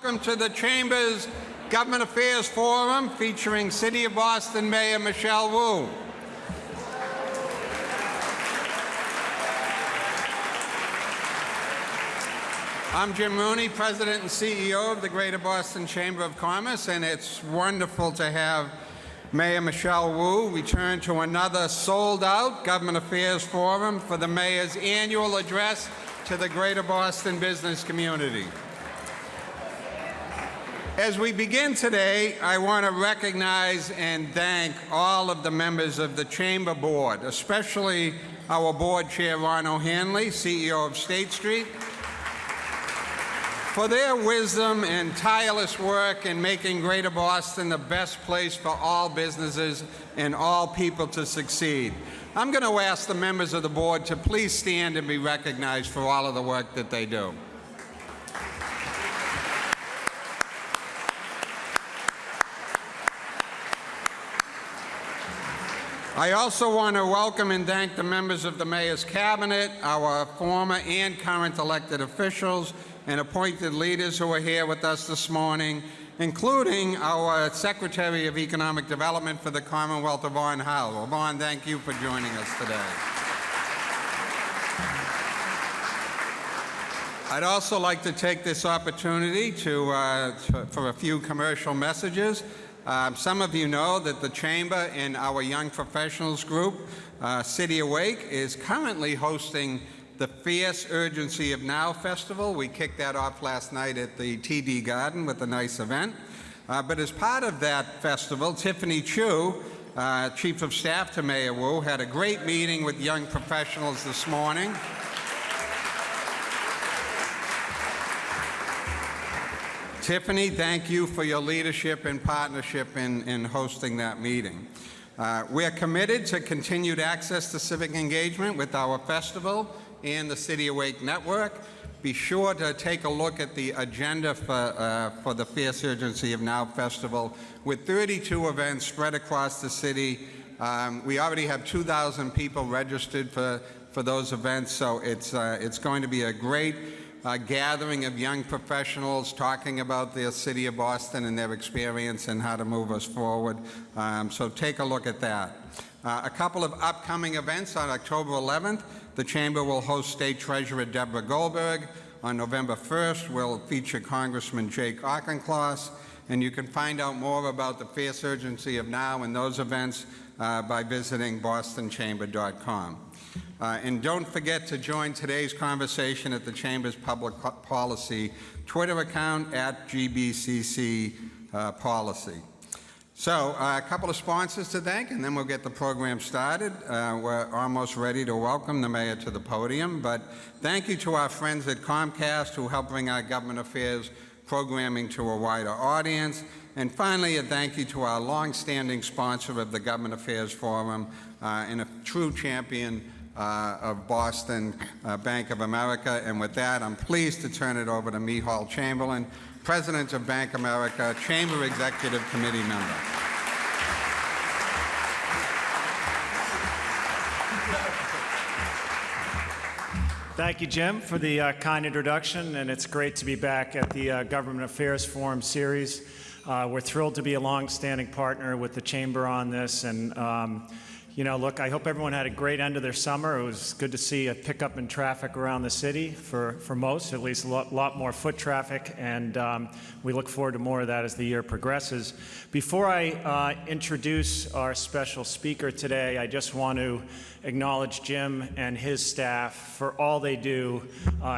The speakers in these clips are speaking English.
Welcome to the Chamber's Government Affairs Forum featuring City of Boston Mayor Michelle Wu. I'm Jim Rooney, President and CEO of the Greater Boston Chamber of Commerce, and it's wonderful to have Mayor Michelle Wu return to another sold-out Government Affairs Forum for the Mayor's annual address to the Greater Boston business community. As we begin today, I want to recognize and thank all of the members of the Chamber Board, especially our Board Chair, Ron O'Hanley, CEO of State Street, for their wisdom and tireless work in making Greater Boston the best place for all businesses and all people to succeed. I'm going to ask the members of the board to please stand and be recognized for all of the work that they do. I also want to welcome and thank the members of the Mayor's Cabinet, our former and current elected officials, and appointed leaders who are here with us this morning, including our Secretary of Economic Development for the Commonwealth, Yvonne Howell. Yvonne, thank you for joining us today. I'd also like to take this opportunity for a few commercial messages. Some of you know that the Chamber and our Young Professionals group, City Awake, is currently hosting the Fierce Urgency of Now Festival. We kicked that off last night at the TD Garden with a nice event. But as part of that festival, Tiffany Chu, Chief of Staff to Mayor Wu, had a great meeting with young professionals this morning. Tiffany, thank you for your leadership and partnership in hosting that meeting. We're committed to continued access to civic engagement with our festival and the City Awake Network. Be sure to take a look at the agenda for the Fierce Urgency of Now Festival. With 32 events spread across the city, we already have 2,000 people registered for those events, so it's going to be a great gathering of young professionals talking about the City of Boston and their experience and how to move us forward. So take a look at that. A couple of upcoming events. On October 11th, the Chamber will host State Treasurer Deborah Goldberg. On November 1st, we'll feature Congressman Jake Auchincloss. And you can find out more about the Fierce Urgency of Now and those events by visiting bostonchamber.com. And don't forget to join today's conversation at the Chamber's Public Policy Twitter account at GBCC Policy. So a couple of sponsors to thank, and then we'll get the program started. We're almost ready to welcome the Mayor to the podium, but thank you to our friends at Comcast who help bring our government affairs programming to a wider audience. And finally, a thank you to our long-standing sponsor of the Government Affairs Forum and a true champion of Boston, Bank of America. And with that, I'm pleased to turn it over to Mihal Chamberlain, President of Bank of America, Chamber Executive Committee member. Thank you, Jim, for the kind introduction, and it's great to be back at the Government Affairs Forum series. We're thrilled to be a long-standing partner with the Chamber on this, and you know, look, I hope everyone had a great end of their summer. It was good to see a pickup in traffic around the city for most, at least a lot more foot traffic, and we look forward to more of that as the year progresses. Before I introduce our special speaker today, I just want to acknowledge Jim and his staff for all they do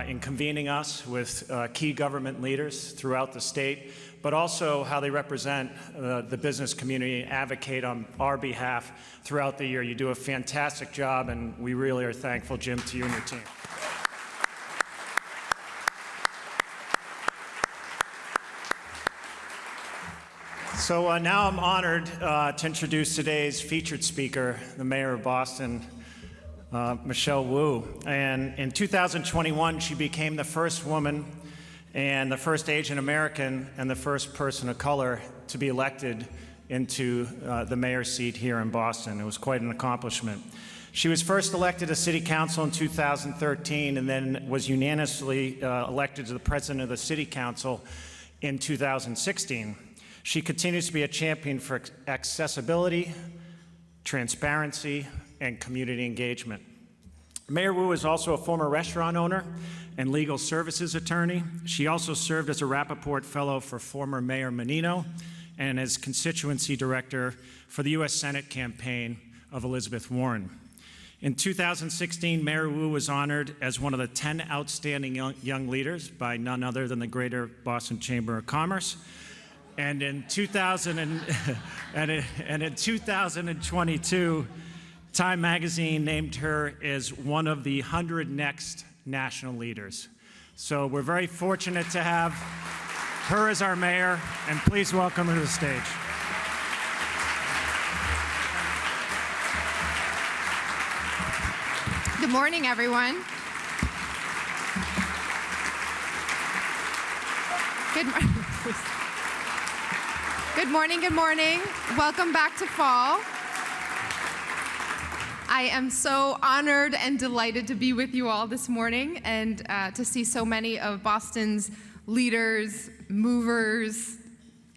in convening us with key government leaders throughout the state, but also how they represent the business community and advocate on our behalf throughout the year. You do a fantastic job, and we really are thankful, Jim, to you and your team. So now I'm honored to introduce today's featured speaker, the Mayor of Boston, Michelle Wu. And in 2021, she became the first woman and the first Asian American and the first person of color to be elected into the mayor's seat here in Boston. It was quite an accomplishment. She was first elected to City Council in 2013 and then was unanimously elected to the President of the City Council in 2016. She continues to be a champion for accessibility, transparency, and community engagement. Mayor Wu is also a former restaurant owner and legal services attorney. She also served as a Rappaport Fellow for former Mayor Menino and as constituency director for the U.S. Senate campaign of Elizabeth Warren. In 2016, Mayor Wu was honored as one of the 10 outstanding young leaders by none other than the Greater Boston Chamber of Commerce. And in 2022, Time Magazine named her as one of the 100 next national leaders. So we're very fortunate to have her as our mayor, and please welcome her to the stage. Good morning, everyone. Good morning, good morning. Welcome back to fall. I am so honored and delighted to be with you all this morning and to see so many of Boston's leaders, movers,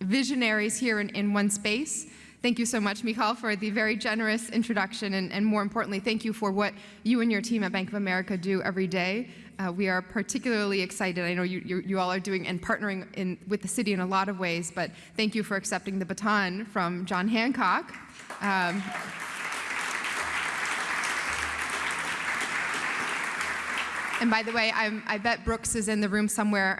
visionaries here in one space. Thank you so much, Michal, for the very generous introduction, and more importantly, thank you for what you and your team at Bank of America do every day. We are particularly excited. I know you all are doing and partnering with the city in a lot of ways, but thank you for accepting the baton from John Hancock. And by the way, I bet Brooks is in the room somewhere,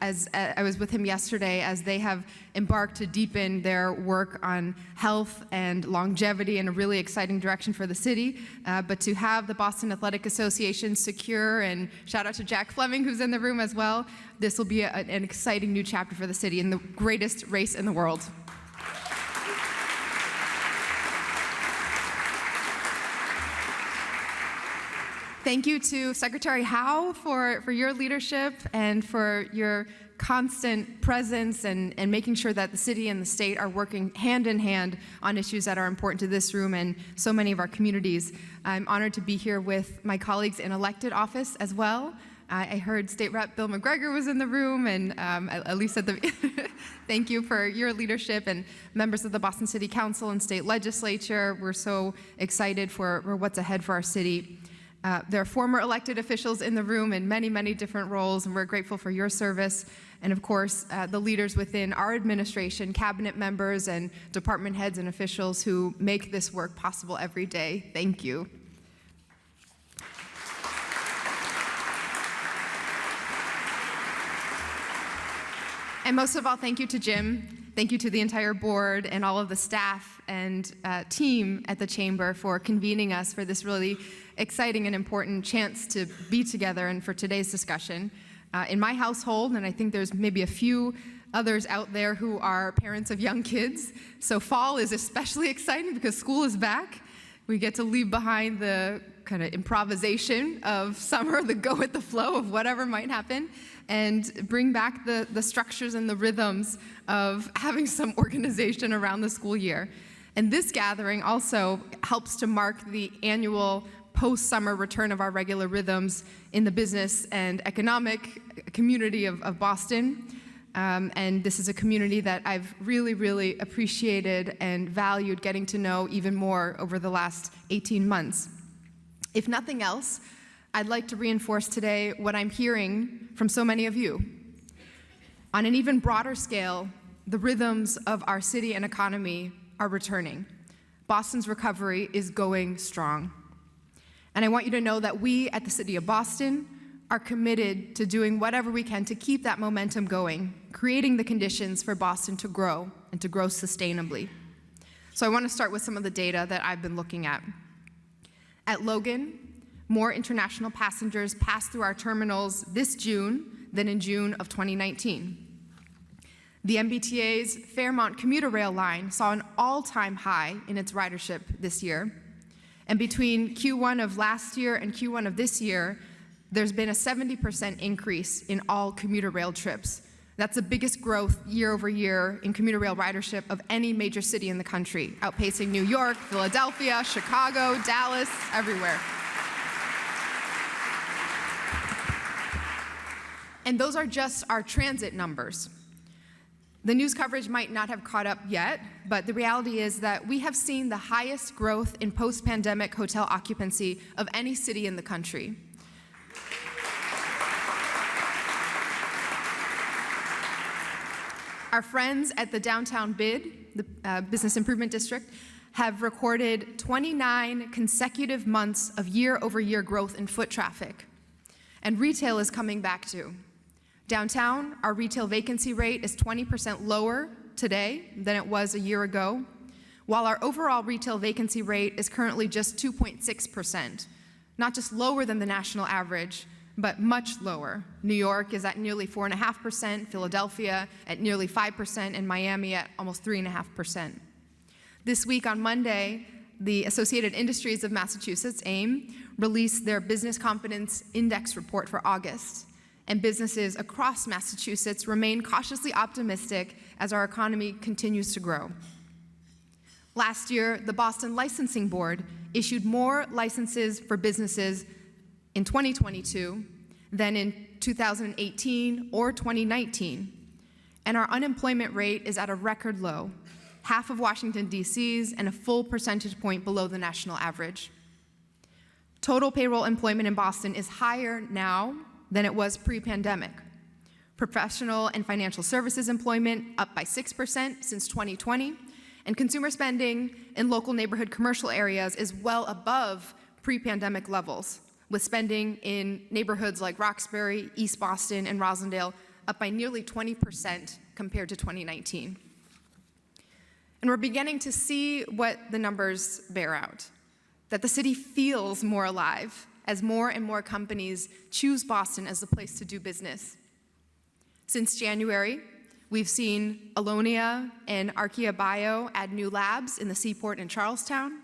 as I was with him yesterday, as they have embarked to deepen their work on health and longevity in a really exciting direction for the city. But to have the Boston Athletic Association secure, and shout out to Jack Fleming, who's in the room as well, this will be an exciting new chapter for the city in the greatest race in the world. Thank you to Secretary Howe for your leadership and for your constant presence and making sure that the city and the state are working hand in hand on issues that are important to this room and so many of our communities. I'm honored to be here with my colleagues in elected office as well. I heard State Rep Bill McGregor was in the room, and at least at the thank you for your leadership, and members of the Boston City Council and state legislature. We're so excited for what's ahead for our city. There are former elected officials in the room in many, many different roles, and we're grateful for your service. And of course, the leaders within our administration, cabinet members and department heads and officials who make this work possible every day. Thank you. And most of all, thank you to Jim. Thank you to the entire board and all of the staff and team at the Chamber for convening us for this really exciting and important chance to be together and for today's discussion. In my household, and I think there's maybe a few others out there who are parents of young kids, so fall is especially exciting because school is back. We get to leave behind the kind of improvisation of summer, the go with the flow of whatever might happen, and bring back the structures and the rhythms of having some organization around the school year. And this gathering also helps to mark the annual post-summer return of our regular rhythms in the business and economic community of Boston. And this is a community that I've really, really appreciated and valued getting to know even more over the last 18 months. If nothing else, I'd like to reinforce today what I'm hearing from so many of you. On an even broader scale, the rhythms of our city and economy are returning. Boston's recovery is going strong. And I want you to know that we at the City of Boston are committed to doing whatever we can to keep that momentum going, creating the conditions for Boston to grow and to grow sustainably. So I want to start with some of the data that I've been looking at. At Logan, more international passengers passed through our terminals this June than in June of 2019. The MBTA's Fairmont commuter rail line saw an all-time high in its ridership this year. And between Q1 of last year and Q1 of this year, there's been a 70% increase in all commuter rail trips. That's the biggest growth year over year in commuter rail ridership of any major city in the country, outpacing New York, Philadelphia, Chicago, Dallas, everywhere. And those are just our transit numbers. The news coverage might not have caught up yet, but the reality is that we have seen the highest growth in post-pandemic hotel occupancy of any city in the country. Our friends at the Downtown BID, the Business Improvement District, have recorded 29 consecutive months of year-over-year growth in foot traffic. And retail is coming back too. Downtown, our retail vacancy rate is 20% lower today than it was a year ago, while our overall retail vacancy rate is currently just 2.6%, not just lower than the national average, but much lower. New York is at nearly 4.5%, Philadelphia at nearly 5%, and Miami at almost 3.5%. This week on Monday, the Associated Industries of Massachusetts, AIM, released their Business Confidence Index report for August, and businesses across Massachusetts remain cautiously optimistic as our economy continues to grow. Last year, the Boston Licensing Board issued more licenses for businesses in 2022 than in 2018 or 2019, and our unemployment rate is at a record low, half of Washington, D.C.'s and a full percentage point below the national average. Total payroll employment in Boston is higher now than it was pre-pandemic. Professional and financial services employment up by 6% since 2020, and consumer spending in local neighborhood commercial areas is well above pre-pandemic levels, with spending in neighborhoods like Roxbury, East Boston, and Rosendale up by nearly 20% compared to 2019. And we're beginning to see what the numbers bear out, that the city feels more alive as more and more companies choose Boston as the place to do business. Since January, we've seen Alonia and Archaea Bio add new labs in the seaport in Charlestown.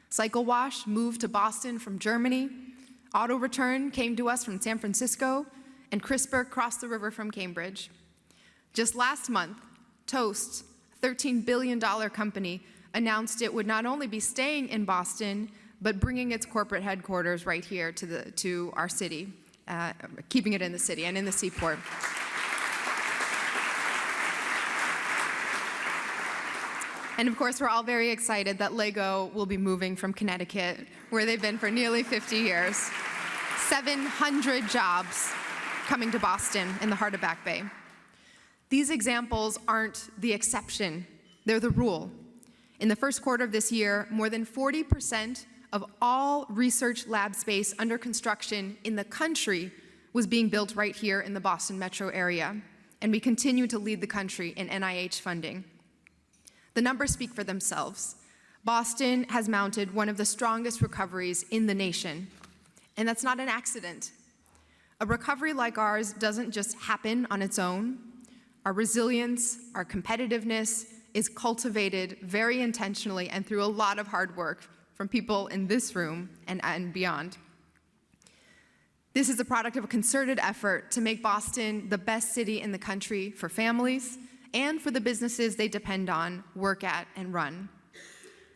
Cycle Wash moved to Boston from Germany. Auto Return came to us from San Francisco, and CRISPR crossed the river from Cambridge. Just last month, Toast, a $13 billion company, announced it would not only be staying in Boston, but bringing its corporate headquarters right here to our city, keeping it in the city and in the seaport. And of course, we're all very excited that LEGO will be moving from Connecticut, where they've been for nearly 50 years. 700 jobs coming to Boston in the heart of Back Bay. These examples aren't the exception, they're the rule. In the first quarter of this year, more than 40% of all research lab space under construction in the country was being built right here in the Boston metro area, and we continue to lead the country in NIH funding. The numbers speak for themselves. Boston has mounted one of the strongest recoveries in the nation, and that's not an accident. A recovery like ours doesn't just happen on its own. Our resilience, our competitiveness is cultivated very intentionally and through a lot of hard work from people in this room and beyond. This is a product of a concerted effort to make Boston the best city in the country for families and for the businesses they depend on, work at, and run.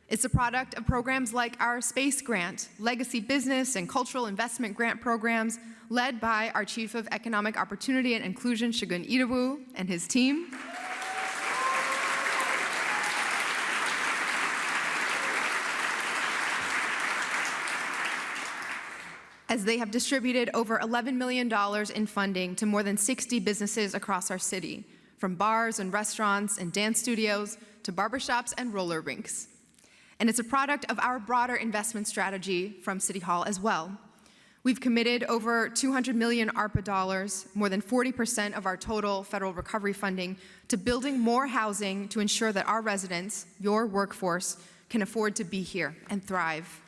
It's a product of programs like our Space Grant, Legacy Business, and Cultural Investment Grant programs led by our Chief of Economic Opportunity and Inclusion, Shagun Idawu, and his team. As they have distributed over $11 million in funding to more than 60 businesses across our city, from bars and restaurants and dance studios to barbershops and roller rinks. And it's a product of our broader investment strategy from City Hall as well. We've committed over $200 million ARPA dollars, more than 40% of our total federal recovery funding, to building more housing to ensure that our residents, your workforce, can afford to be here and thrive.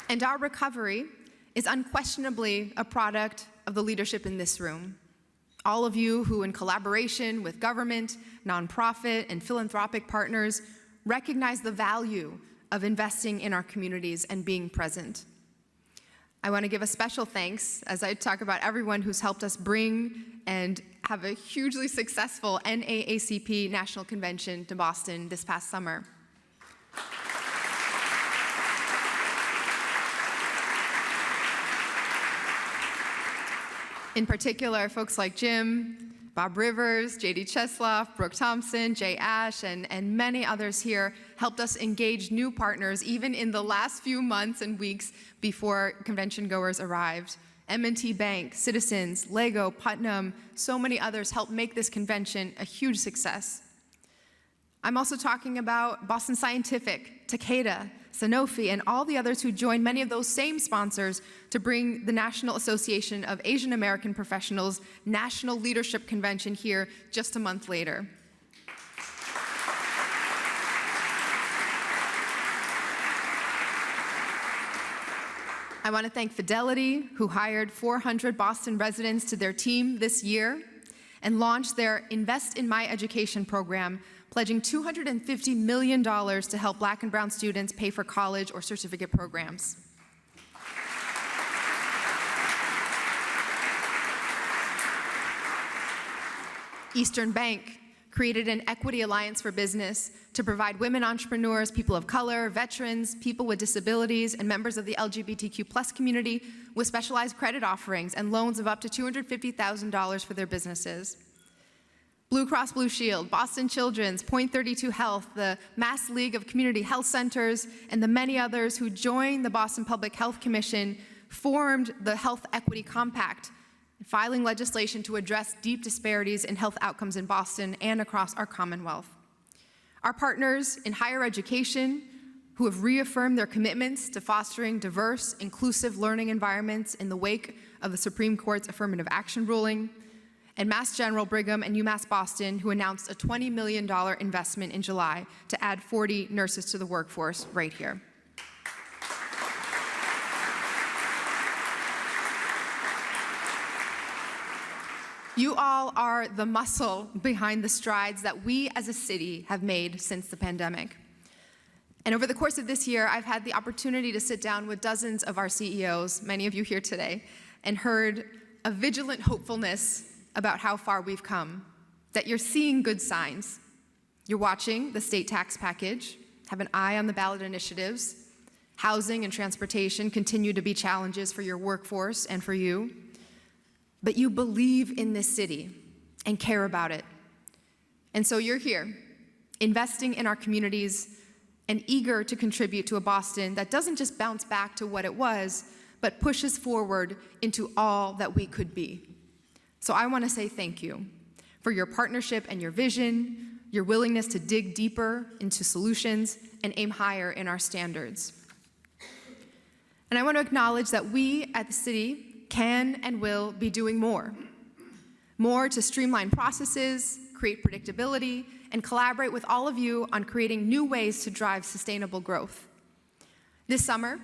And our recovery is unquestionably a product of the leadership in this room. All of you who, in collaboration with government, nonprofit, and philanthropic partners, recognize the value of investing in our communities and being present. I want to give a special thanks as I talk about everyone who's helped us bring and have a hugely successful NAACP National Convention to Boston this past summer. In particular, folks like Jim, Bob Rivers, J.D. Chesloff, Brooke Thompson, Jay Ash, and many others here helped us engage new partners even in the last few months and weeks before convention goers arrived. M&T Bank, Citizens, Lego, Putnam, so many others helped make this convention a huge success. I'm also talking about Boston Scientific, Takeda, Sanofi, and all the others who joined many of those same sponsors to bring the National Association of Asian American Professionals National Leadership Convention here just a month later. I want to thank Fidelity, who hired 400 Boston residents to their team this year and launched their Invest in My Education program, pledging $250 million to help Black and brown students pay for college or certificate programs. Eastern Bank created an Equity Alliance for Business to provide women entrepreneurs, people of color, veterans, people with disabilities, and members of the LGBTQ+ community with specialized credit offerings and loans of up to $250,000 for their businesses. Blue Cross Blue Shield, Boston Children's, Point 32 Health, the Mass League of Community Health Centers, and the many others who joined the Boston Public Health Commission formed the Health Equity Compact, filing legislation to address deep disparities in health outcomes in Boston and across our Commonwealth. Our partners in higher education, who have reaffirmed their commitments to fostering diverse, inclusive learning environments in the wake of the Supreme Court's affirmative action ruling, and Mass General Brigham and UMass Boston, who announced a $20 million investment in July to add 40 nurses to the workforce right here. You all are the muscle behind the strides that we as a city have made since the pandemic. And over the course of this year, I've had the opportunity to sit down with dozens of our CEOs, many of you here today, and heard a vigilant hopefulness about how far we've come, that you're seeing good signs. You're watching the state tax package, have an eye on the ballot initiatives. Housing and transportation continue to be challenges for your workforce and for you. But you believe in this city and care about it. And so you're here, investing in our communities and eager to contribute to a Boston that doesn't just bounce back to what it was, but pushes forward into all that we could be. So I want to say thank you for your partnership and your vision, your willingness to dig deeper into solutions and aim higher in our standards. And I want to acknowledge that we at the city can and will be doing more to streamline processes, create predictability, and collaborate with all of you on creating new ways to drive sustainable growth. This summer,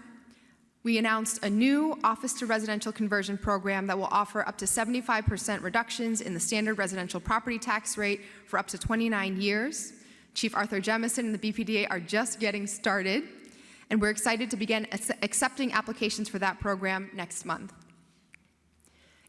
we announced a new office-to-residential conversion program that will offer up to 75% reductions in the standard residential property tax rate for up to 29 years. Chief Arthur Jemison and the BPDA are just getting started, and we're excited to begin accepting applications for that program next month.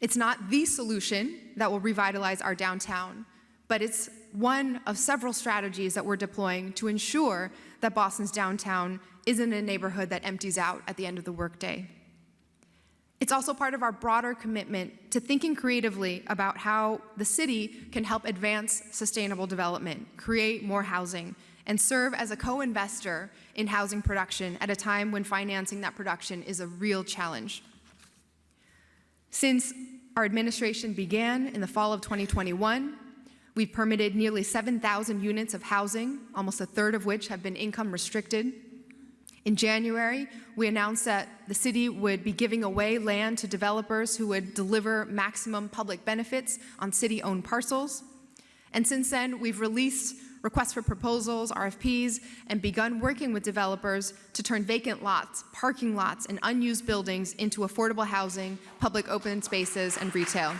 It's not the solution that will revitalize our downtown, but it's one of several strategies that we're deploying to ensure that Boston's downtown isn't a neighborhood that empties out at the end of the workday. It's also part of our broader commitment to thinking creatively about how the city can help advance sustainable development, create more housing, and serve as a co-investor in housing production at a time when financing that production is a real challenge. Since our administration began in the fall of 2021, we've permitted nearly 7,000 units of housing, almost a third of which have been income restricted. In January, we announced that the city would be giving away land to developers who would deliver maximum public benefits on city-owned parcels. And since then, we've released requests for proposals, RFPs, and begun working with developers to turn vacant lots, parking lots, and unused buildings into affordable housing, public open spaces, and retail.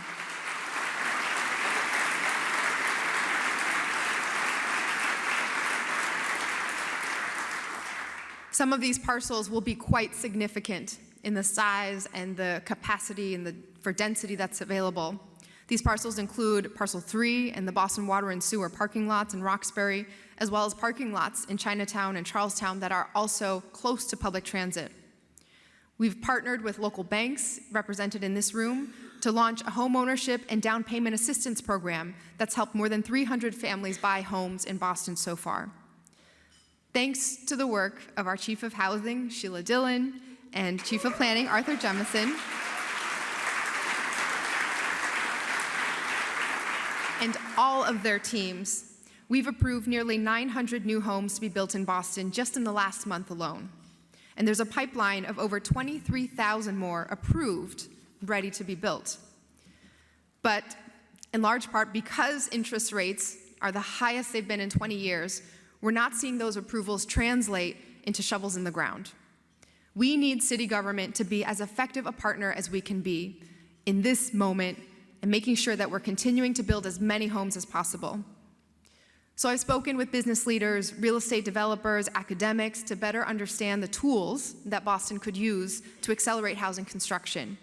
Some of these parcels will be quite significant in the size and the capacity and for density that's available. These parcels include Parcel 3 and the Boston Water and Sewer parking lots in Roxbury, as well as parking lots in Chinatown and Charlestown that are also close to public transit. We've partnered with local banks represented in this room to launch a homeownership and down payment assistance program that's helped more than 300 families buy homes in Boston so far. Thanks to the work of our Chief of Housing, Sheila Dillon, and Chief of Planning, Arthur Jemison, and all of their teams, we've approved nearly 900 new homes to be built in Boston just in the last month alone. And there's a pipeline of over 23,000 more approved, ready to be built. But in large part, because interest rates are the highest they've been in 20 years, we're not seeing those approvals translate into shovels in the ground. We need city government to be as effective a partner as we can be in this moment and making sure that we're continuing to build as many homes as possible. So I've spoken with business leaders, real estate developers, academics to better understand the tools that Boston could use to accelerate housing construction.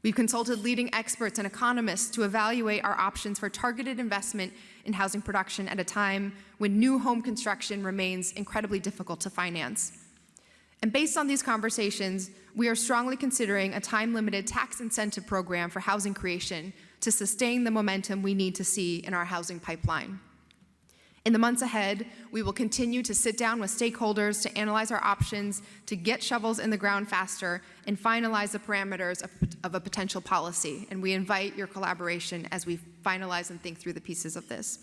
We've consulted leading experts and economists to evaluate our options for targeted investment in housing production at a time when new home construction remains incredibly difficult to finance. And based on these conversations, we are strongly considering a time-limited tax incentive program for housing creation to sustain the momentum we need to see in our housing pipeline. In the months ahead, we will continue to sit down with stakeholders to analyze our options to get shovels in the ground faster and finalize the parameters of a potential policy. And we invite your collaboration as we finalize and think through the pieces of this.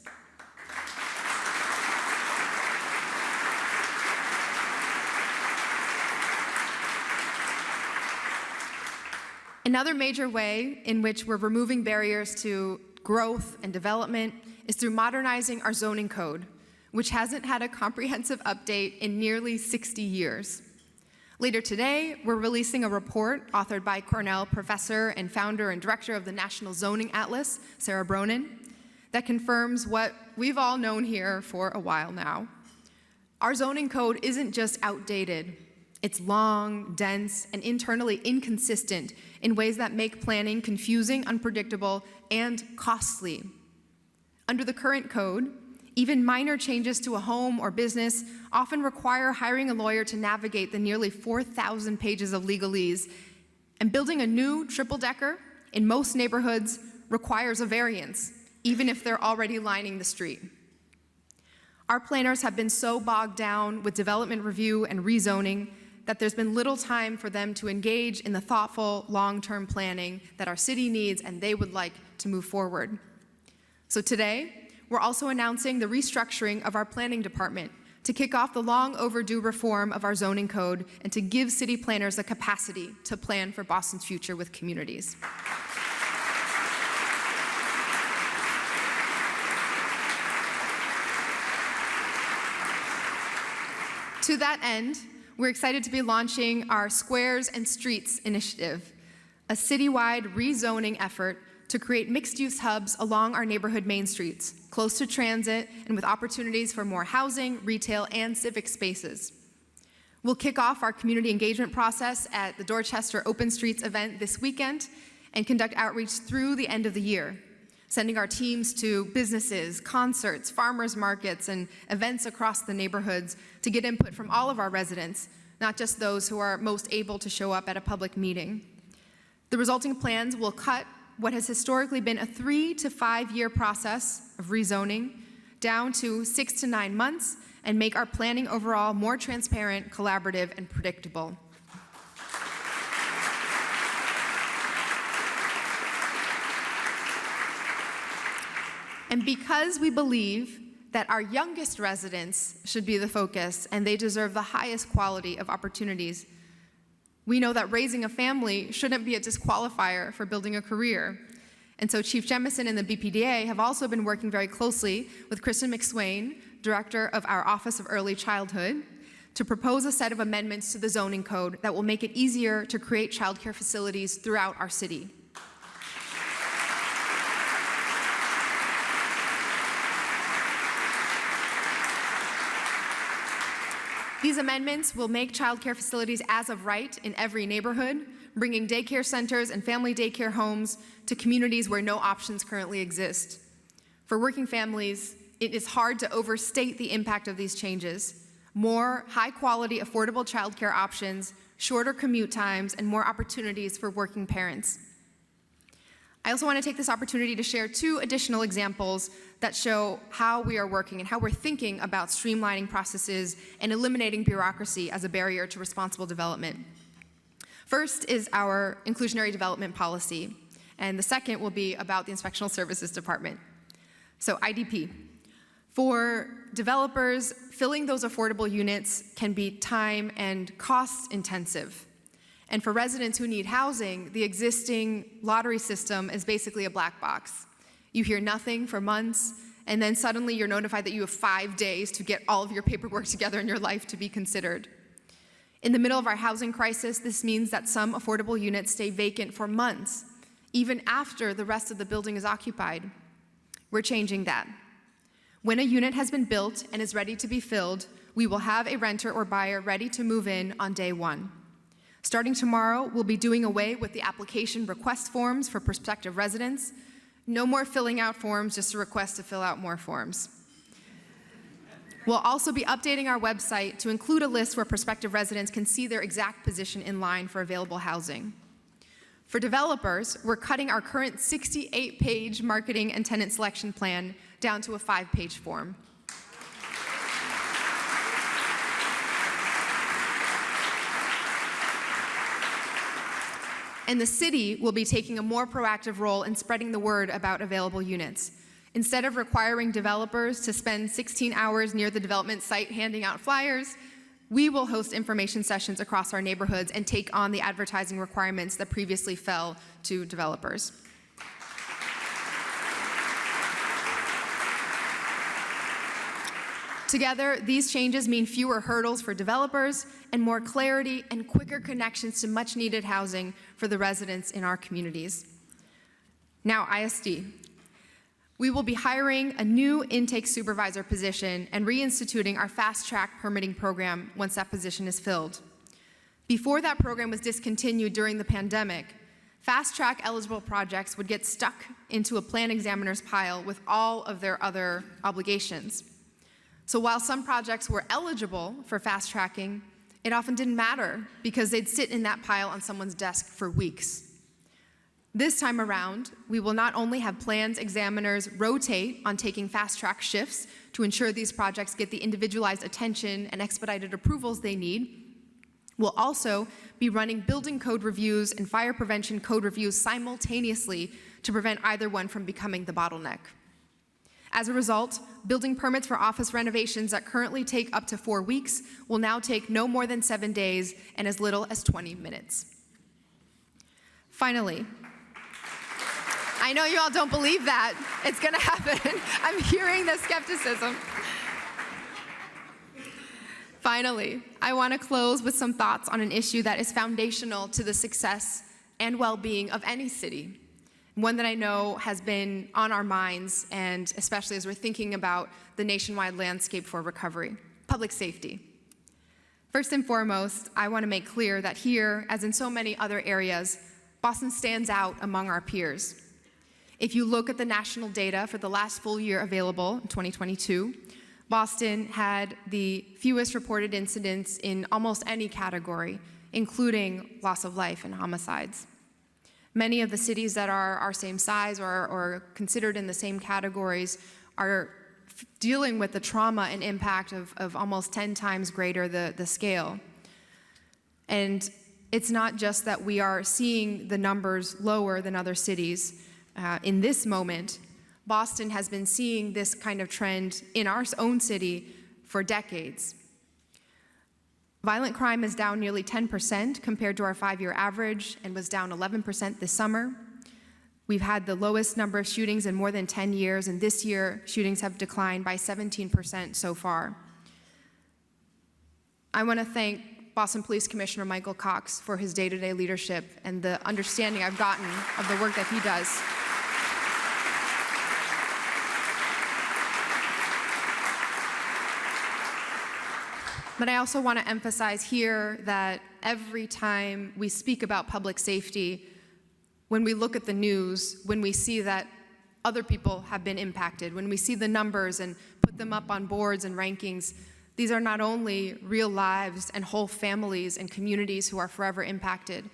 Another major way in which we're removing barriers to growth and development is through modernizing our zoning code, which hasn't had a comprehensive update in nearly 60 years. Later today, we're releasing a report authored by Cornell professor and founder and director of the National Zoning Atlas, Sarah Bronin, that confirms what we've all known here for a while now. Our zoning code isn't just outdated. It's long, dense, and internally inconsistent in ways that make planning confusing, unpredictable, and costly. Under the current code, even minor changes to a home or business often require hiring a lawyer to navigate the nearly 4,000 pages of legalese, and building a new triple-decker in most neighborhoods requires a variance, even if they're already lining the street. Our planners have been so bogged down with development review and rezoning that there's been little time for them to engage in the thoughtful, long-term planning that our city needs and they would like to move forward. So today, we're also announcing the restructuring of our planning department to kick off the long overdue reform of our zoning code and to give city planners the capacity to plan for Boston's future with communities. To that end, we're excited to be launching our Squares and Streets initiative, a citywide rezoning effort to create mixed-use hubs along our neighborhood main streets, close to transit and with opportunities for more housing, retail, and civic spaces. We'll kick off our community engagement process at the Dorchester Open Streets event this weekend and conduct outreach through the end of the year, sending our teams to businesses, concerts, farmers markets, and events across the neighborhoods to get input from all of our residents, not just those who are most able to show up at a public meeting. The resulting plans will cut what has historically been a 3 to 5 year process of rezoning down to 6 to 9 months and make our planning overall more transparent, collaborative, and predictable. And because we believe that our youngest residents should be the focus and they deserve the highest quality of opportunities, we know that raising a family shouldn't be a disqualifier for building a career. And so Chief Jemison and the BPDA have also been working very closely with Kristen McSwain, director of our Office of Early Childhood, to propose a set of amendments to the zoning code that will make it easier to create childcare facilities throughout our city. These amendments will make childcare facilities as of right in every neighborhood, bringing daycare centers and family daycare homes to communities where no options currently exist. For working families, it is hard to overstate the impact of these changes. More high-quality, affordable childcare options, shorter commute times, and more opportunities for working parents. I also want to take this opportunity to share 2 additional examples that show how we are working and how we're thinking about streamlining processes and eliminating bureaucracy as a barrier to responsible development. First is our inclusionary development policy, and the second will be about the Inspectional Services Department. So IDP. For developers, filling those affordable units can be time and cost intensive. And for residents who need housing, the existing lottery system is basically a black box. You hear nothing for months, and then suddenly you're notified that you have 5 days to get all of your paperwork together in your life to be considered. In the middle of our housing crisis, this means that some affordable units stay vacant for months, even after the rest of the building is occupied. We're changing that. When a unit has been built and is ready to be filled, we will have a renter or buyer ready to move in on day 1. Starting tomorrow, we'll be doing away with the application request forms for prospective residents. No more filling out forms just a request to fill out more forms. We'll also be updating our website to include a list where prospective residents can see their exact position in line for available housing. For developers, we're cutting our current 68-page marketing and tenant selection plan down to a 5-page form. And the city will be taking a more proactive role in spreading the word about available units. Instead of requiring developers to spend 16 hours near the development site handing out flyers, we will host information sessions across our neighborhoods and take on the advertising requirements that previously fell to developers. Together, these changes mean fewer hurdles for developers and more clarity and quicker connections to much-needed housing for the residents in our communities. Now, ISD. We will be hiring a new intake supervisor position and reinstituting our fast-track permitting program once that position is filled. Before that program was discontinued during the pandemic, fast-track eligible projects would get stuck into a plan examiner's pile with all of their other obligations. So while some projects were eligible for fast tracking, it often didn't matter because they'd sit in that pile on someone's desk for weeks. This time around, we will not only have plans examiners rotate on taking fast track shifts to ensure these projects get the individualized attention and expedited approvals they need, we'll also be running building code reviews and fire prevention code reviews simultaneously to prevent either one from becoming the bottleneck. As a result, building permits for office renovations that currently take up to 4 weeks will now take no more than 7 days and as little as 20 minutes. Finally, I know you all don't believe that it's going to happen. I'm hearing the skepticism. Finally, I want to close with some thoughts on an issue that is foundational to the success and well-being of any city. One that I know has been on our minds, and especially as we're thinking about the nationwide landscape for recovery: public safety. First and foremost, I want to make clear that here, as in so many other areas, Boston stands out among our peers. If you look at the national data for the last full year available, in 2022, Boston had the fewest reported incidents in almost any category, including loss of life and homicides. Many of the cities that are our same size or considered in the same categories are dealing with the trauma and impact of almost 10 times greater the scale. And it's not just that we are seeing the numbers lower than other cities. In this moment, Boston has been seeing this kind of trend in our own city for decades. Violent crime is down nearly 10% compared to our 5-year average and was down 11% this summer. We've had the lowest number of shootings in more than 10 years, and this year, shootings have declined by 17% so far. I want to thank Boston Police Commissioner Michael Cox for his day-to-day leadership and the understanding I've gotten of the work that he does. But I also want to emphasize here that every time we speak about public safety, when we look at the news, when we see that other people have been impacted, when we see the numbers and put them up on boards and rankings, these are not only real lives and whole families and communities who are forever impacted,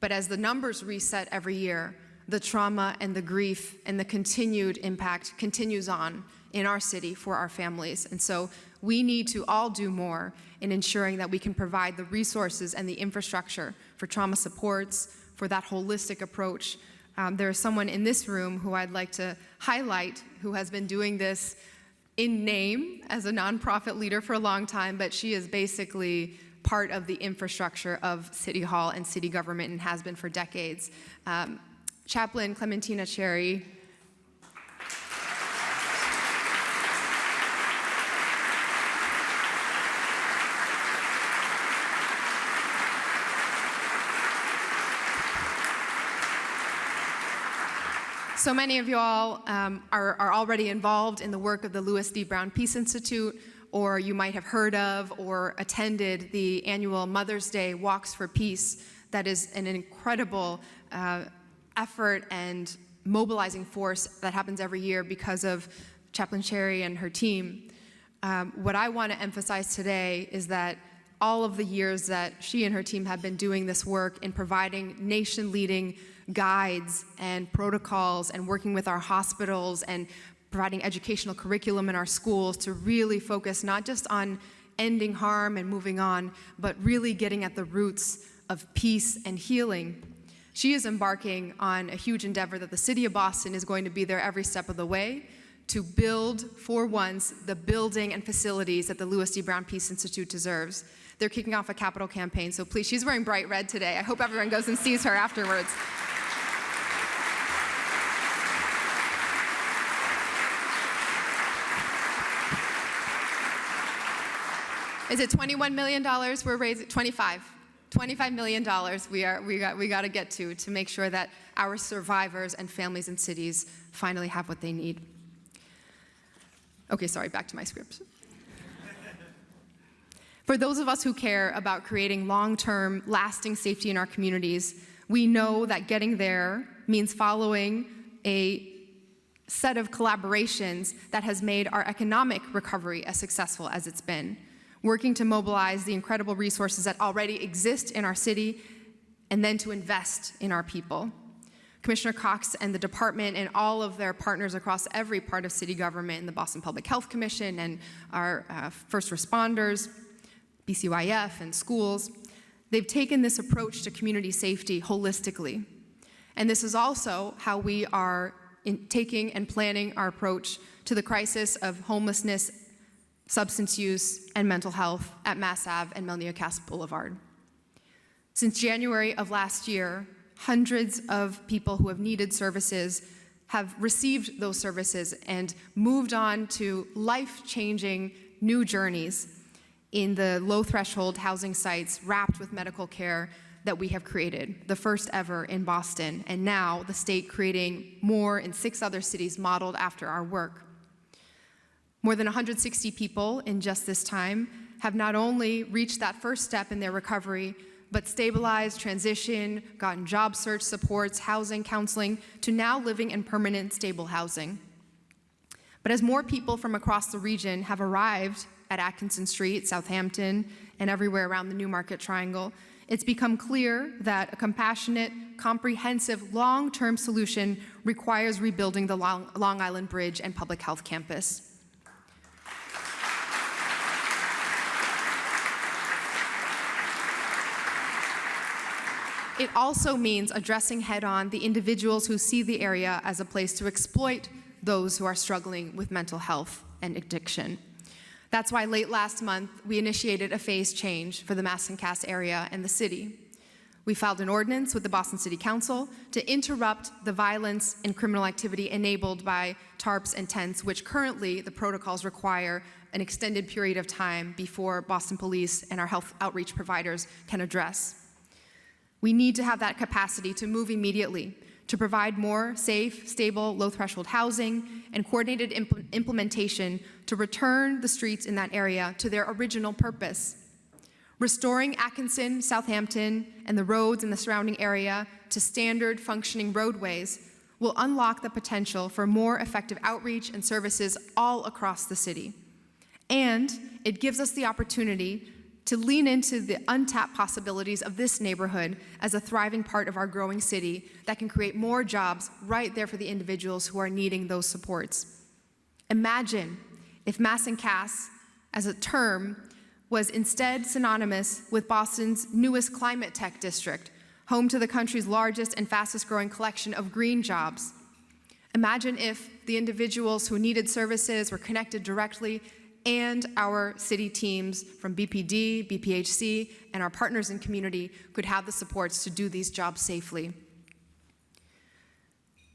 but as the numbers reset every year, the trauma and the grief and the continued impact continues on in our city for our families. And so we need to all do more in ensuring that we can provide the resources and the infrastructure for trauma supports, for that holistic approach. There is someone in this room who I'd like to highlight who has been doing this in name as a nonprofit leader for a long time, but she is basically part of the infrastructure of City Hall and city government and has been for decades. Chaplain Clementina Cherry. So many of you all are already involved in the work of the Louis D. Brown Peace Institute, or you might have heard of or attended the annual Mother's Day Walks for Peace. That is an incredible effort and mobilizing force that happens every year because of Chaplain Cherry and her team. What I want to emphasize today is that all of the years that she and her team have been doing this work in providing nation-leading guides and protocols and working with our hospitals and providing educational curriculum in our schools to really focus not just on ending harm and moving on, but really getting at the roots of peace and healing. She is embarking on a huge endeavor that the City of Boston is going to be there every step of the way to build, for once, the building and facilities that the Louis D. Brown Peace Institute deserves. They're kicking off a capital campaign, so please, she's wearing bright red today. I hope everyone goes and sees her afterwards. Is it $21 million we're raising? $25 million we got to get to make sure that our survivors and families and cities finally have what they need. Okay, sorry, back to my script. For those of us who care about creating long-term, lasting safety in our communities, we know that getting there means following a set of collaborations that has made our economic recovery as successful as it's been. Working to mobilize the incredible resources that already exist in our city, and then to invest in our people. Commissioner Cox and the department and all of their partners across every part of city government, and the Boston Public Health Commission and our first responders, BCYF and schools, they've taken this approach to community safety holistically. And this is also how we are taking and planning our approach to the crisis of homelessness, substance use, and mental health at Mass Ave and Melnia Cass Boulevard. Since January of last year, hundreds of people who have needed services have received those services and moved on to life-changing new journeys in the low-threshold housing sites wrapped with medical care that we have created, the first ever in Boston, and now the state creating more in 6 other cities modeled after our work. More than 160 people in just this time have not only reached that first step in their recovery, but stabilized, transitioned, gotten job search supports, housing, counseling, to now living in permanent, stable housing. But as more people from across the region have arrived at Atkinson Street, Southampton, and everywhere around the Newmarket Triangle, it's become clear that a compassionate, comprehensive, long-term solution requires rebuilding the Long Island Bridge and Public Health Campus. It also means addressing head-on the individuals who see the area as a place to exploit those who are struggling with mental health and addiction. That's why late last month, we initiated a phase change for the Masson Cass area and the city. We filed an ordinance with the Boston City Council to interrupt the violence and criminal activity enabled by tarps and tents, which currently the protocols require an extended period of time before Boston Police and our health outreach providers can address. We need to have that capacity to move immediately to provide more safe, stable, low-threshold housing and coordinated implementation to return the streets in that area to their original purpose. Restoring Atkinson, Southampton, and the roads in the surrounding area to standard functioning roadways will unlock the potential for more effective outreach and services all across the city. And it gives us the opportunity to lean into the untapped possibilities of this neighborhood as a thriving part of our growing city that can create more jobs right there for the individuals who are needing those supports. Imagine if Mass and Cass, as a term, was instead synonymous with Boston's newest climate tech district, home to the country's largest and fastest growing collection of green jobs. Imagine if the individuals who needed services were connected directly, and our city teams from BPD, BPHC, and our partners in community could have the supports to do these jobs safely.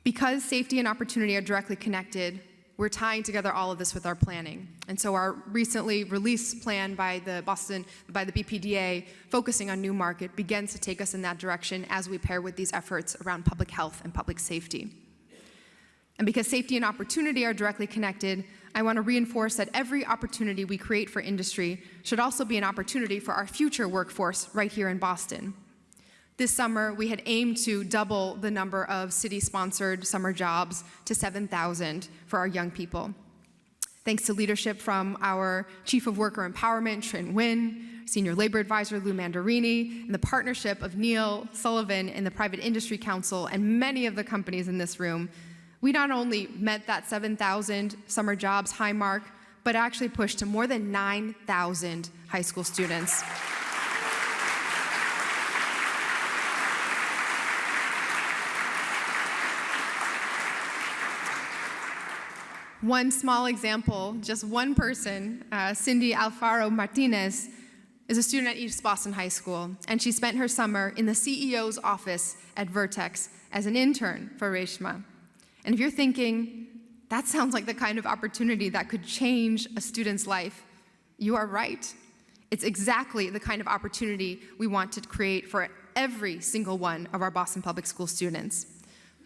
Because safety and opportunity are directly connected, we're tying together all of this with our planning. And so our recently released plan by the BPDA, focusing on Newmarket, begins to take us in that direction as we pair with these efforts around public health and public safety. And because safety and opportunity are directly connected, I want to reinforce that every opportunity we create for industry should also be an opportunity for our future workforce right here in Boston. This summer, we had aimed to double the number of city-sponsored summer jobs to 7,000 for our young people. Thanks to leadership from our Chief of Worker Empowerment, Trin Nguyen, Senior Labor Advisor Lou Mandarini, and the partnership of Neil Sullivan and the Private Industry Council and many of the companies in this room, we not only met that 7,000 summer jobs high mark, but actually pushed to more than 9,000 high school students. One small example, just one person, Cindy Alfaro Martinez, is a student at East Boston High School, and she spent her summer in the CEO's office at Vertex as an intern for Reshma. And if you're thinking, that sounds like the kind of opportunity that could change a student's life, you are right. It's exactly the kind of opportunity we want to create for every single one of our Boston Public School students.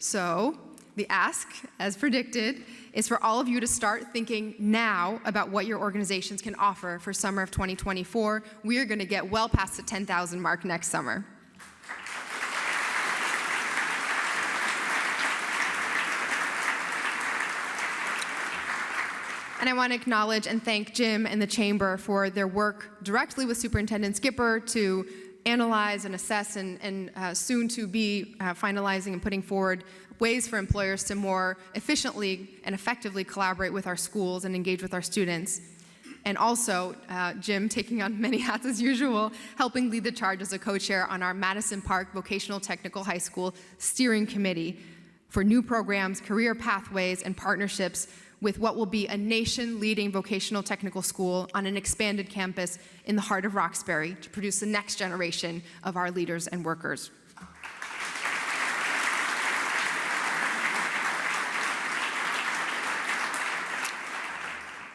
So, the ask, as predicted, is for all of you to start thinking now about what your organizations can offer for summer of 2024. We are going to get well past the 10,000 mark next summer. And I want to acknowledge and thank Jim and the Chamber for their work directly with Superintendent Skipper to analyze and assess and soon to be finalizing and putting forward ways for employers to more efficiently and effectively collaborate with our schools and engage with our students. And also, Jim taking on many hats as usual, helping lead the charge as a co-chair on our Madison Park Vocational Technical High School Steering Committee for new programs, career pathways, and partnerships with what will be a nation-leading vocational technical school on an expanded campus in the heart of Roxbury to produce the next generation of our leaders and workers.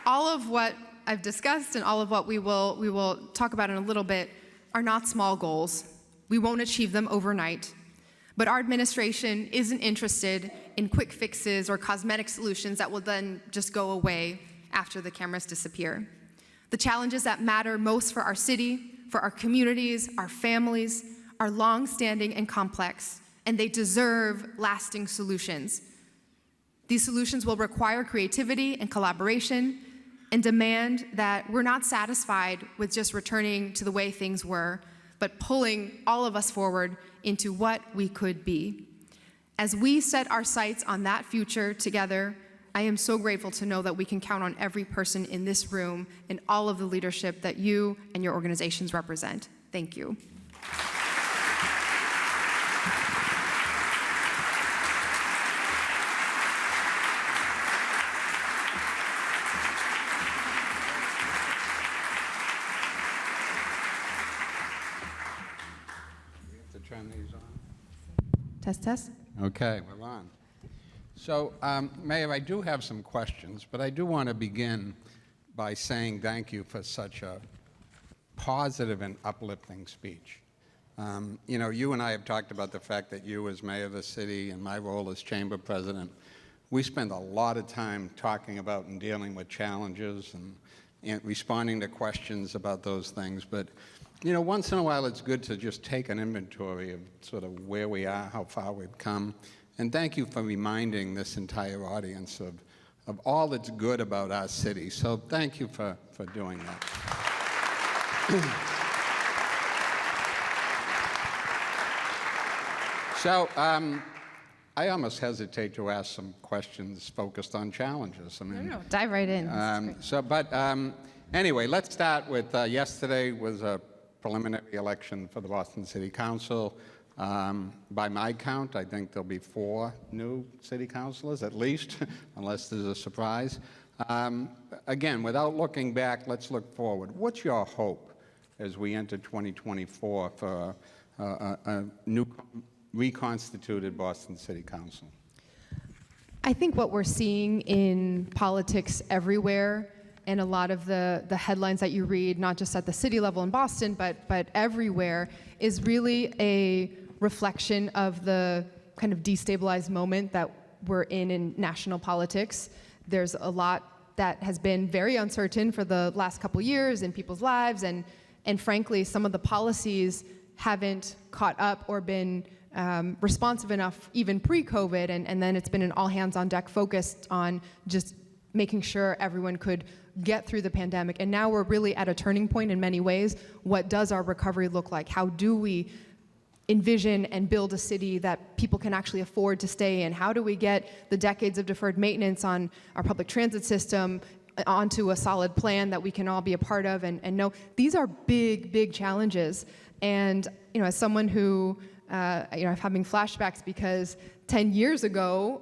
All of what I've discussed and all of what we will talk about in a little bit are not small goals. We won't achieve them overnight. But our administration isn't interested in quick fixes or cosmetic solutions that will then just go away after the cameras disappear. The challenges that matter most for our city, for our communities, our families, are long-standing and complex, and they deserve lasting solutions. These solutions will require creativity and collaboration and demand that we're not satisfied with just returning to the way things were, but pulling all of us forward into what we could be. As we set our sights on that future together, I am so grateful to know that we can count on every person in this room and all of the leadership that you and your organizations represent. Thank you. Turn these on. Test, test. Okay, we're on. So, Mayor, I do have some questions, but I do want to begin by saying thank you for such a positive and uplifting speech. You know, you and I have talked about the fact that you as mayor of the city and my role as chamber president, we spend a lot of time talking about and dealing with challenges and responding to questions about those things. But you know, once in a while, it's good to just take an inventory of sort of where we are, how far we've come. And thank you for reminding this entire audience of all that's good about our city. So thank you for doing that. So I almost hesitate to ask some questions focused on challenges. I mean, No, dive right in. Anyway, let's start with yesterday was a preliminary election for the Boston City Council. By my count, I think there'll be 4 new city councilors at least, unless there's a surprise. Again, without looking back, let's look forward. What's your hope as we enter 2024 for a new reconstituted Boston City Council? I think what we're seeing in politics everywhere, and a lot of the headlines that you read, not just at the city level in Boston, but everywhere, is really a reflection of the kind of destabilized moment that we're in national politics. There's a lot that has been very uncertain for the last couple years in people's lives, and frankly, some of the policies haven't caught up or been responsive enough even pre-COVID, and then it's been an all-hands-on-deck focused on just making sure everyone could get through the pandemic. And now we're really at a turning point in many ways. What does our recovery look like? How do we envision and build a city that people can actually afford to stay in? How do we get the decades of deferred maintenance on our public transit system onto a solid plan that we can all be a part of and know? These are big, big challenges. And as someone who, I'm having flashbacks because 10 years ago,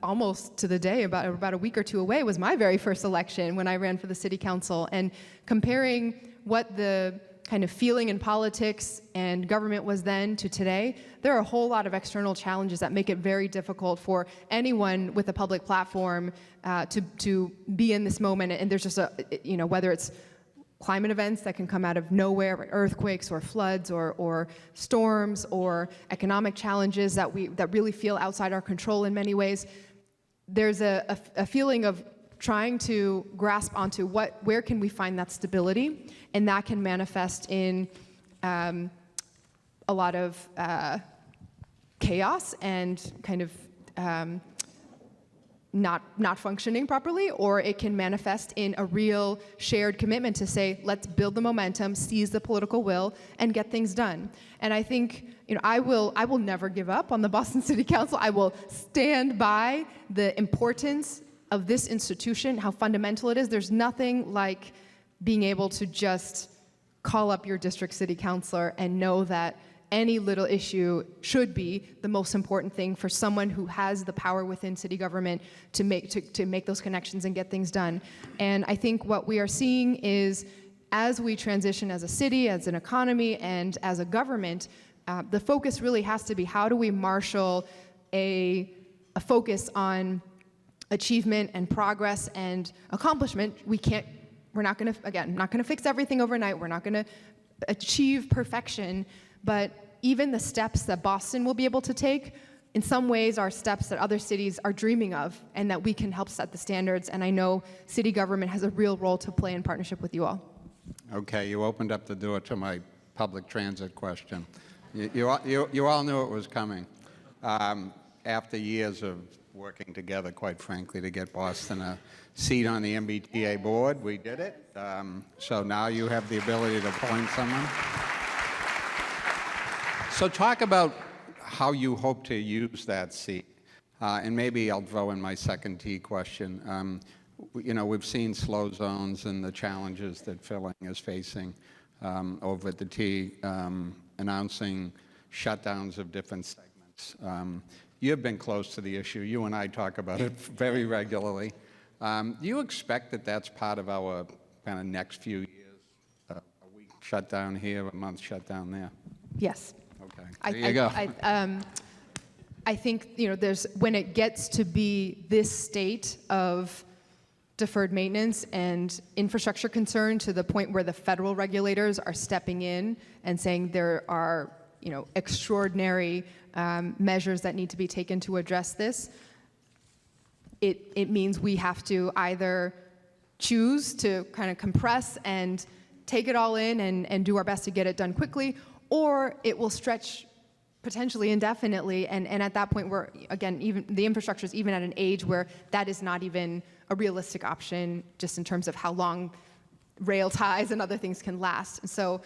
almost to the day, about a week or two away, was my very first election when I ran for the city council. And comparing what the kind of feeling in politics and government was then to today, there are a whole lot of external challenges that make it very difficult for anyone with a public platform to be in this moment. And there's just whether it's climate events that can come out of nowhere, earthquakes or floods or storms or economic challenges that really feel outside our control in many ways. There's a feeling of trying to grasp onto where can we find that stability, and that can manifest in a lot of chaos and kind of not functioning properly, or it can manifest in a real shared commitment to say, let's build the momentum, seize the political will, and get things done. And I think, I will never give up on the Boston City Council. I will stand by the importance of this institution, how fundamental it is. There's nothing like being able to just call up your district city councilor and know that any little issue should be the most important thing for someone who has the power within city government to make those connections and get things done. And I think what we are seeing is, as we transition as a city, as an economy, and as a government, the focus really has to be, how do we marshal a focus on achievement and progress and accomplishment? We're not going to fix everything overnight. We're not going to achieve perfection. But even the steps that Boston will be able to take, in some ways, are steps that other cities are dreaming of, and that we can help set the standards. And I know city government has a real role to play in partnership with you all. Okay, you opened up the door to my public transit question. You all knew it was coming. After years of working together, quite frankly, to get Boston a seat on the MBTA board, we did it. So now you have the ability to appoint someone. So talk about how you hope to use that seat. And maybe I'll throw in my second T question. We've seen slow zones and the challenges that filling is facing over at the T, announcing shutdowns of different segments. You've been close to the issue. You and I talk about it very regularly. Do you expect that that's part of our kind of next few years? A week shutdown here, a month shutdown there? Yes. Okay, there you go. I think when it gets to be this state of deferred maintenance and infrastructure concern, to the point where the federal regulators are stepping in and saying there are extraordinary measures that need to be taken to address this, it means we have to either choose to kind of compress and take it all in and do our best to get it done quickly, or it will stretch potentially indefinitely, and at that point, we're, again, even the infrastructure is even at an age where that is not even a realistic option, just in terms of how long rail ties and other things can last. And so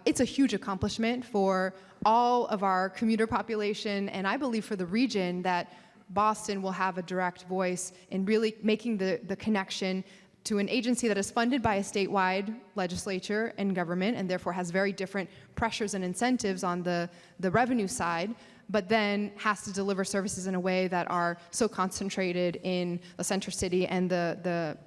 it's a huge accomplishment for all of our commuter population, and I believe for the region, that Boston will have a direct voice in really making the connection to an agency that is funded by a statewide legislature and government, and therefore has very different pressures and incentives on the revenue side, but then has to deliver services in a way that are so concentrated in the center city and the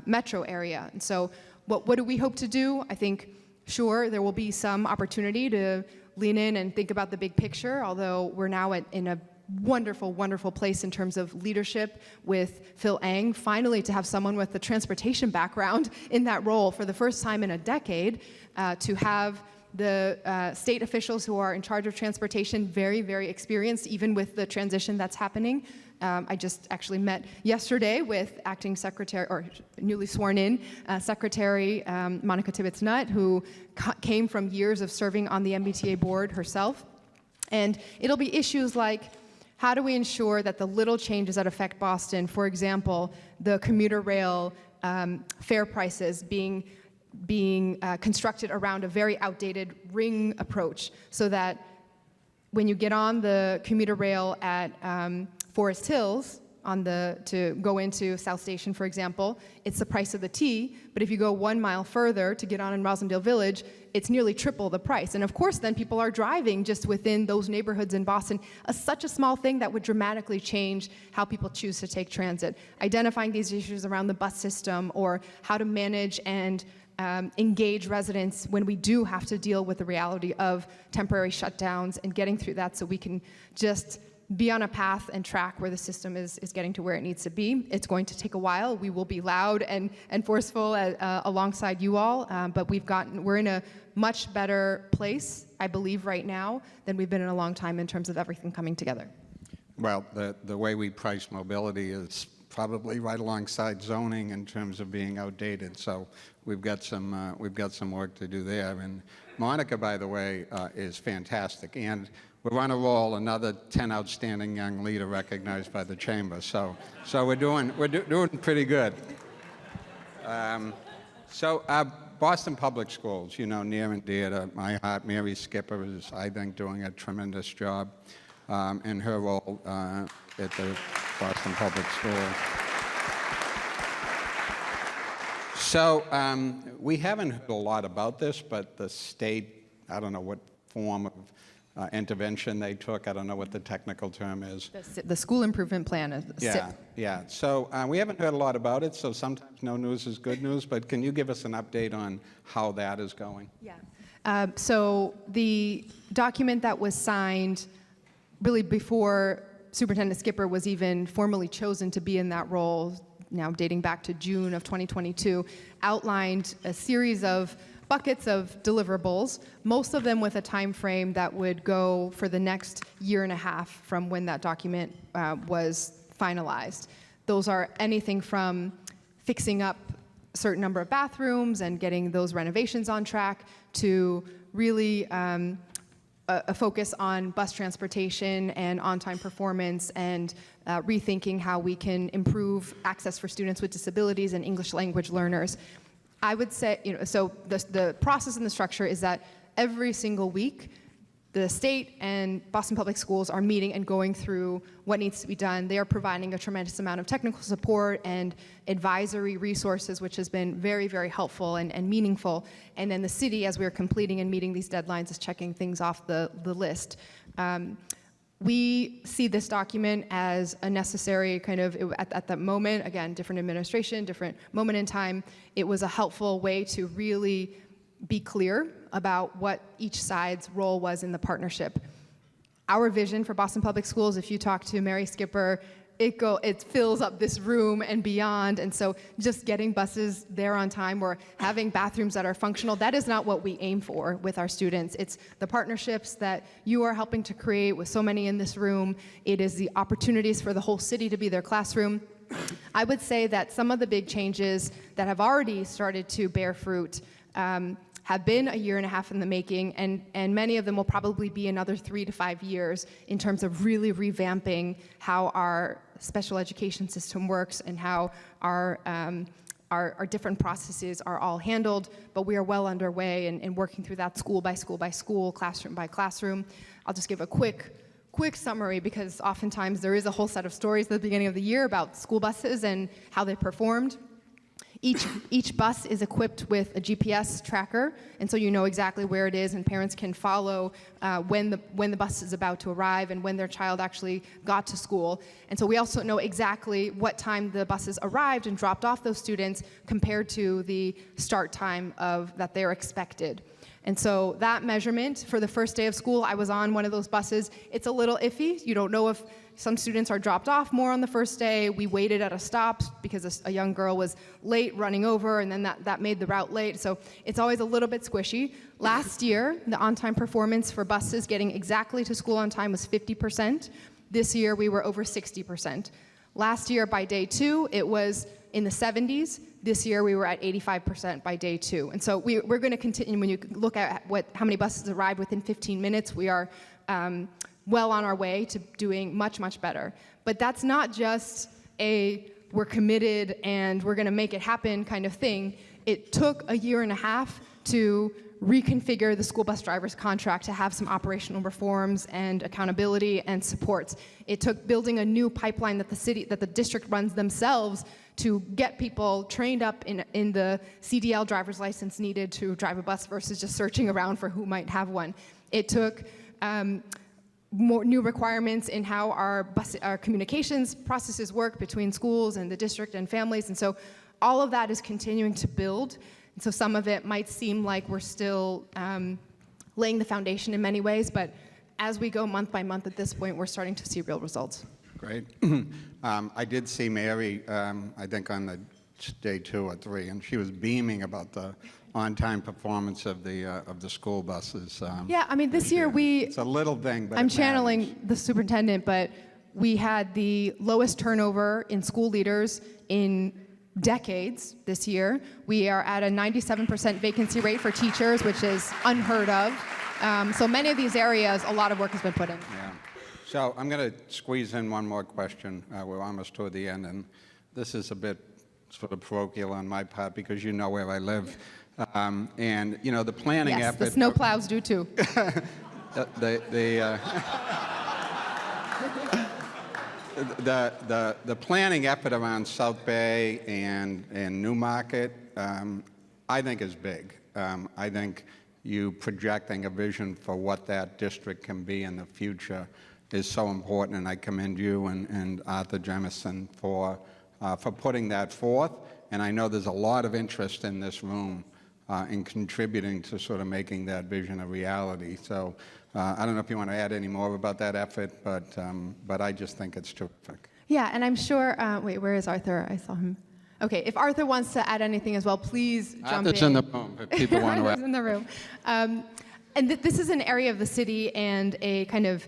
metro area. And so what do we hope to do? I think, sure, there will be some opportunity to lean in and think about the big picture, although we're now in a wonderful, wonderful place in terms of leadership with Phil Eng. Finally, to have someone with the transportation background in that role for the first time in a decade, to have the state officials who are in charge of transportation very, very experienced, even with the transition that's happening. I just actually met yesterday with acting secretary, or newly sworn in Secretary Monica Tibbetts-Nutt, who came from years of serving on the MBTA board herself. And it'll be issues like, how do we ensure that the little changes that affect Boston, for example, the commuter rail fare prices being constructed around a very outdated ring approach, so that when you get on the commuter rail at Forest Hills to go into South Station, for example, it's the price of the T, but if you go 1 mile further to get on in Rosendale Village, it's nearly triple the price. And of course, then people are driving just within those neighborhoods in Boston. Such a small thing that would dramatically change how people choose to take transit. Identifying these issues around the bus system, or how to manage and engage residents when we do have to deal with the reality of temporary shutdowns, and getting through that so we can just be on a path and track where the system is getting to where it needs to be. It's going to take a while. We will be loud and forceful alongside you all, but we're in a much better place, I believe, right now than we've been in a long time in terms of everything coming together. Well, the way we price mobility is probably right alongside zoning in terms of being outdated. So we've got some work to do there. And Monica, by the way, is fantastic. And we're on a roll. Another 10 outstanding young leader recognized by the chamber. So we're doing pretty good. Boston Public Schools, near and dear to my heart. Mary Skipper is, I think, doing a tremendous job in her role at the Boston Public Schools. So we haven't heard a lot about this, but the state, I don't know what form of intervention they took. I don't know what the technical term is. The School Improvement Plan. Yeah. So we haven't heard a lot about it, so sometimes no news is good news, but can you give us an update on how that is going? Yeah. So the document that was signed really before Superintendent Skipper was even formally chosen to be in that role, now dating back to June of 2022, outlined a series of buckets of deliverables, most of them with a time frame that would go for the next year and a half from when that document was finalized. Those are anything from fixing up a certain number of bathrooms and getting those renovations on track, to really a focus on bus transportation and on-time performance, and rethinking how we can improve access for students with disabilities and English language learners. I would say, so the process and the structure is that every single week, the state and Boston Public Schools are meeting and going through what needs to be done. They are providing a tremendous amount of technical support and advisory resources, which has been very, very helpful and meaningful. And then the city, as we are completing and meeting these deadlines, is checking things off the list. We see this document as a necessary kind of, at that moment, again, different administration, different moment in time, it was a helpful way to really be clear about what each side's role was in the partnership. Our vision for Boston Public Schools, if you talk to Mary Skipper, it fills up this room and beyond, and so just getting buses there on time or having bathrooms that are functional, that is not what we aim for with our students. It's the partnerships that you are helping to create with so many in this room. It is the opportunities for the whole city to be their classroom. I would say that some of the big changes that have already started to bear fruit have been a year and a half in the making, and many of them will probably be another 3 to 5 years in terms of really revamping how our special education system works and how our our different processes are all handled, but we are well underway in working through that school by school by school, classroom by classroom. I'll just give a quick summary, because oftentimes there is a whole set of stories at the beginning of the year about school buses and how they performed. Each bus is equipped with a GPS tracker, and so you know exactly where it is, and parents can follow when the bus is about to arrive and when their child actually got to school. And so we also know exactly what time the buses arrived and dropped off those students compared to the start time that they're expected. And so that measurement for the first day of school, I was on one of those buses. It's a little iffy. You don't know if some students are dropped off more on the first day. We waited at a stop because a young girl was late running over, and then that made the route late. So it's always a little bit squishy. Last year, the on-time performance for buses getting exactly to school on time was 50%. This year, we were over 60%. Last year, by day 2, it was in the 70s. This year, we were at 85% by day 2. And so we're going to continue. When you look at how many buses arrived within 15 minutes, we are well on our way to doing much, much better. But that's not just we're committed and we're going to make it happen kind of thing. It took a year and a half to reconfigure the school bus driver's contract to have some operational reforms and accountability and supports. It took building a new pipeline that the district runs themselves to get people trained up in the CDL driver's license needed to drive a bus versus just searching around for who might have one. It took more new requirements in how our communications processes work between schools and the district and families. And so all of that is continuing to build. And so some of it might seem like we're still laying the foundation in many ways, but as we go month by month at this point, we're starting to see real results. Great. I did see Mary, I think on the day 2 or 3, and she was beaming about the on-time performance of the school buses. Yeah, I mean, this year it's a little thing, but I'm it channeling matters. the superintendent, but we had the lowest turnover in school leaders in decades this year. We are at a 97% vacancy rate for teachers, which is unheard of. So many of these areas, a lot of work has been put in. Yeah. So I'm going to squeeze in one more question. We're almost toward the end, and this is a bit sort of parochial on my part because you know where I live. And, you know, the planning Yes, effort... the snow plows do too. The planning effort around South Bay and Newmarket, I think is big. I think you projecting a vision for what that district can be in the future is so important, and I commend you and Arthur Jemison for putting that forth. And I know there's a lot of interest in this room in contributing to sort of making that vision a reality. So I don't know if you want to add any more about that effort, but I just think it's terrific. Yeah, and I'm sure, wait, where is Arthur? I saw him. Okay, if Arthur wants to add anything as well, please jump in. Arthur's in the room, if people want to add. Arthur's in the room. And this is an area of the city and a kind of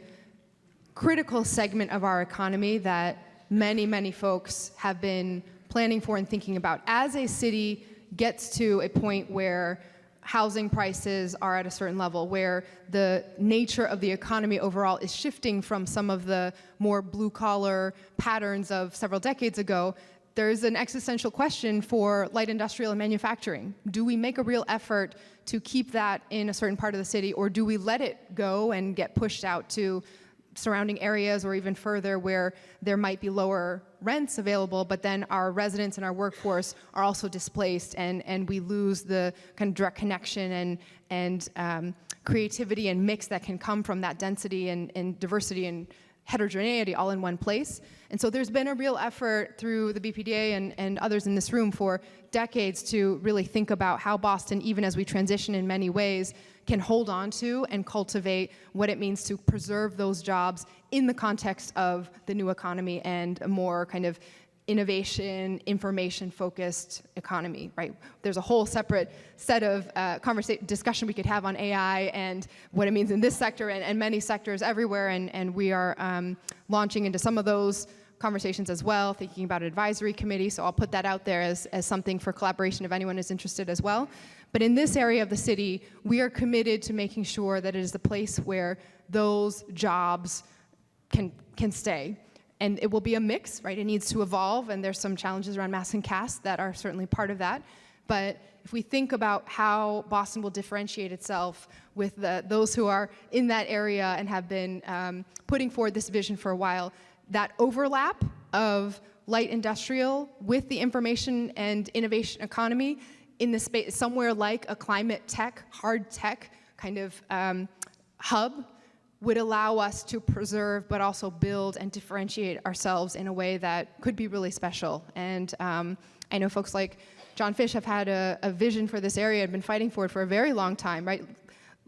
critical segment of our economy that many, many folks have been planning for and thinking about. As a city gets to a point where housing prices are at a certain level, where the nature of the economy overall is shifting from some of the more blue-collar patterns of several decades ago, there's an existential question for light industrial and manufacturing. Do we make a real effort to keep that in a certain part of the city, or do we let it go and get pushed out to surrounding areas or even further where there might be lower rents available, but then our residents and our workforce are also displaced, and we lose the kind of direct connection and creativity and mix that can come from that density and diversity and heterogeneity all in one place. And so there's been a real effort through the BPDA and others in this room for decades to really think about how Boston, even as we transition in many ways, can hold on to and cultivate what it means to preserve those jobs in the context of the new economy and a more kind of innovation, information-focused economy, right? There's a whole separate set of discussion we could have on AI and what it means in this sector and many sectors everywhere, and we are launching into some of those conversations as well, thinking about an advisory committee, so I'll put that out there as something for collaboration if anyone is interested as well. But in this area of the city, we are committed to making sure that it is the place where those jobs can stay. And it will be a mix, right? It needs to evolve, and there's some challenges around mass and cast that are certainly part of that. But if we think about how Boston will differentiate itself with those who are in that area and have been putting forward this vision for a while, that overlap of light industrial with the information and innovation economy in the space, somewhere like a climate tech, hard tech kind of hub, would allow us to preserve but also build and differentiate ourselves in a way that could be really special. And I know folks like John Fish have had a vision for this area and been fighting for it for a very long time, right?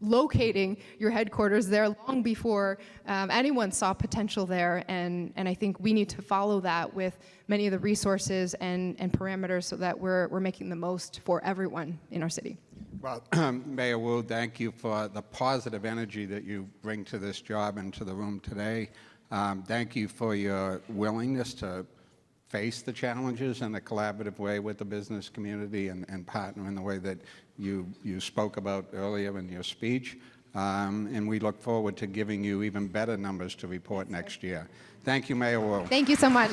Locating your headquarters there long before anyone saw potential there, and I think we need to follow that with many of the resources and parameters so that we're making the most for everyone in our city. Well, Mayor Wu, thank you for the positive energy that you bring to this job and to the room today. Thank you for your willingness to face the challenges in a collaborative way with the business community and partner in the way that you spoke about earlier in your speech. And we look forward to giving you even better numbers to report next year. Thank you, Mayor Wu. Thank you so much.